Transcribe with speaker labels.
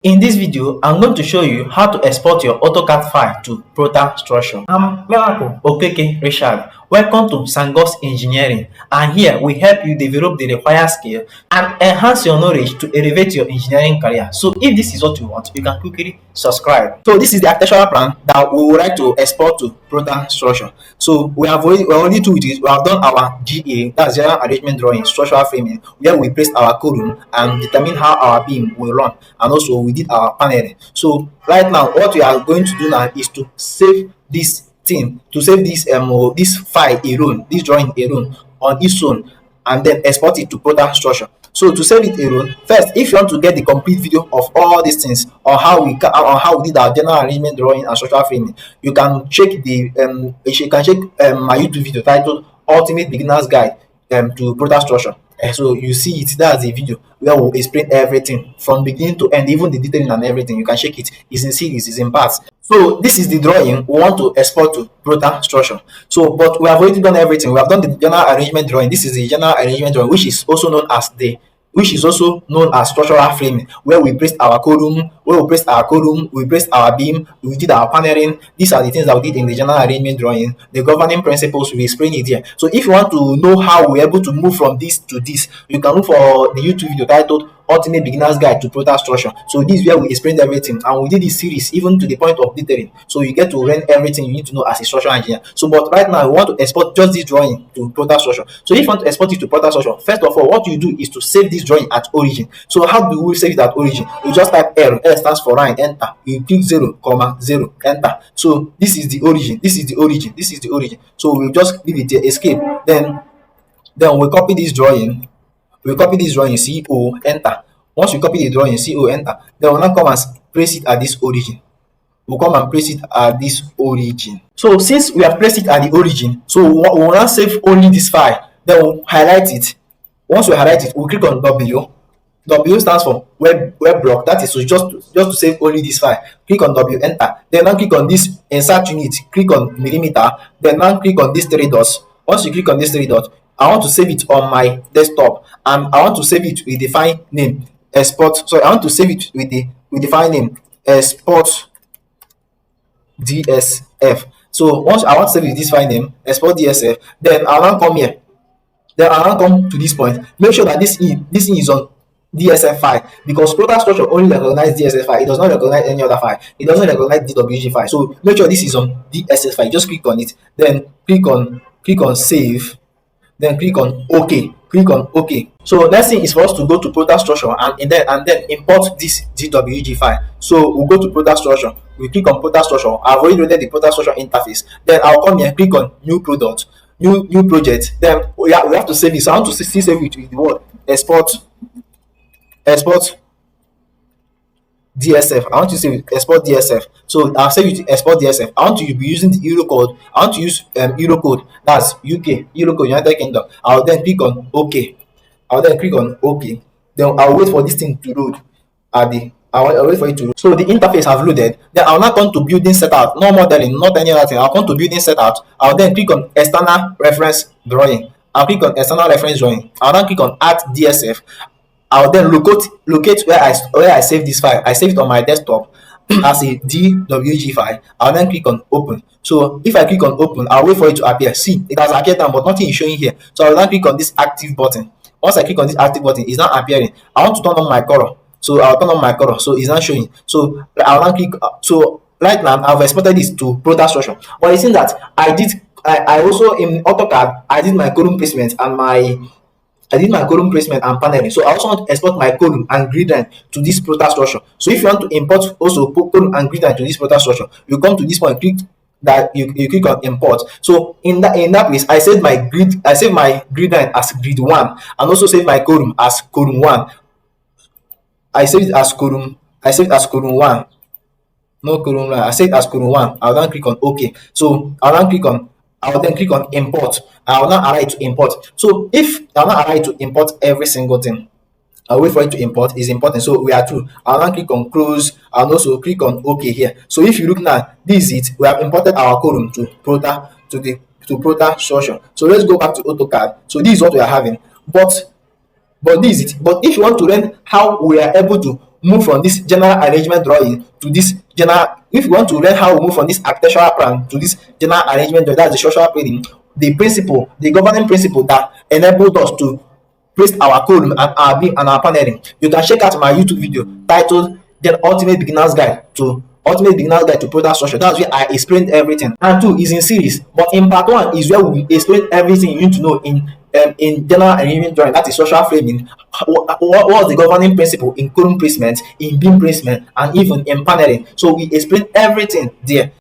Speaker 1: In this video, I'm going to show you how to export your AutoCAD file to ProtaStructure. I'm Miracle Okeke Richard. Welcome to Sangos Engineering, and here we help you develop the required skill and enhance your knowledge to elevate your engineering career. So if this is what you want, you can quickly subscribe. So this is the architectural plan that we would like to export to ProtaStructure. So we have already do this. We have done our GA, that's general arrangement drawing, structural framing, where we place our column and determine how our beam will run, and also we did our paneling. So right now, what we are going to do now is to save this thing, to save this file alone, this drawing alone on its own, and then export it to ProtaStructure. So to save it alone, first, if you want to get the complete video of all these things on how we did our general arrangement drawing and structural framing, you can check my YouTube video titled Ultimate Beginner's Guide to ProtaStructure. So you see it, that's the video where we'll explain everything from beginning to end, even the detailing and everything. You can check it. It's in series, it's in parts. So this is the drawing we want to export to ProtaStructure. So, but we have already done everything. We have done the general arrangement drawing. This is the general arrangement drawing, which is also known as structural framing, where we placed our column, we placed our beam, we did our paneling. These are the things that we did in the general arrangement drawing. The governing principles, we explain it here. So if you want to know how we're able to move from this to this, you can look for the YouTube video titled Ultimate Beginner's Guide to ProtaStructure. So this is where we explained everything, and we did this series even to the point of detailing. So you get to learn everything you need to know as a structural engineer. So, but right now we want to export just this drawing to ProtaStructure. So if you want to export it to ProtaStructure, first of all, what you do is to save this drawing at origin. So how do we save it at origin? You just type L. L stands for line. Enter. You click 0, 0. Enter. So this is the origin. This is the origin. This is the origin. So we just leave it here. Escape. Then we copy this drawing. We copy this drawing, CO, enter. Once you copy the drawing, CO, enter. Then we'll now come and place it at this origin. We'll come and place it at this origin. So since we have placed it at the origin, so we'll now save only this file. Then we'll highlight it. Once we highlight it, we'll click on W. W stands for web block. That is just to save only this file. Click on W, enter. Then now click on this insert unit. Click on millimeter. Then now click on these three dots. Once you click on these three dots, I want to save it on my desktop, and I want to save it with the file name export. So I want to save it with the file name export DSF. So once I want to save it with this file name export DSF, then I'll now come here. Then I'll now come to this point. Make sure that this is on DSF file, because ProtaStructure only recognizes DSF file. It does not recognize any other file. It doesn't recognize DWG file. So make sure this is on DSF file. Just click on it. Then click on save. Then click on OK. Click on OK. So next thing is for us to go to ProtaStructure and then import this DWG file. So we'll go to ProtaStructure. We click on ProtaStructure. I've already loaded the ProtaStructure interface. Then I'll come here, click on New Product, New Project. Then we have to save it. So I want to still save it with the word export DSF. I want to save export DSF. So I'll save it to export DSF. I want to be using the Euro code. I want to use Euro code. That's UK, Euro code, United Kingdom. I'll then click on OK. Then I'll wait for this thing to load. I'll wait for it to load. So the interface have loaded. Then I'll now come to building setup. No modeling, not any other thing. I'll come to building setup. I'll then click on external reference drawing. I'll click on external reference drawing. I'll then click on add DSF. I'll then locate where I save this file. I save it on my desktop as a DWG file. I'll then click on open. So if I click on open, I'll wait for it to appear. See, it has appeared now, but nothing is showing here. So I'll then click on this active button. Once I click on this active button, it's not appearing. I want to turn on my color. So I'll turn on my color. So it's not showing. So I'll now click. So right now I've exported this to ProtaStructure. But it seems that I also in AutoCAD I did my column placement and paneling. So I also want to export my column and grid line to this ProtaStructure. So if you want to import also column and grid line to this ProtaStructure, you come to this point, click that you click on import. So in that place, I save my grid line as grid 1, and also save my column as column 1. I save it as column 1. No column line. I save it as column 1. I'll then click on OK. So I will then click on import. I will now allow it to import. So if I will now allow it to import every single thing, I'll wait for it to import. Is important. So we are through. I'll now click on close. I'll also click on OK here. So if you look now, this is it. We have imported our column to ProtaStructure. So let's go back to AutoCAD. So this is what we are having. But this is it. But if you want to learn how we are able to move from this general arrangement drawing to this general, if you want to learn how we move from this architectural plan to this general arrangement drawing, that's the structural planning, the principle, the governing principle that enabled us to place our code and our beam and our paneling. You can check out my YouTube video titled "The Ultimate Beginner's Guide to ProtaStructure." That's where I explained everything. And two is in series, but in part one is where we explain everything you need to know in general arrangement drawing, that is structural framing. What was the governing principle in column placement, in beam placement, and even in paneling. So we explain everything there.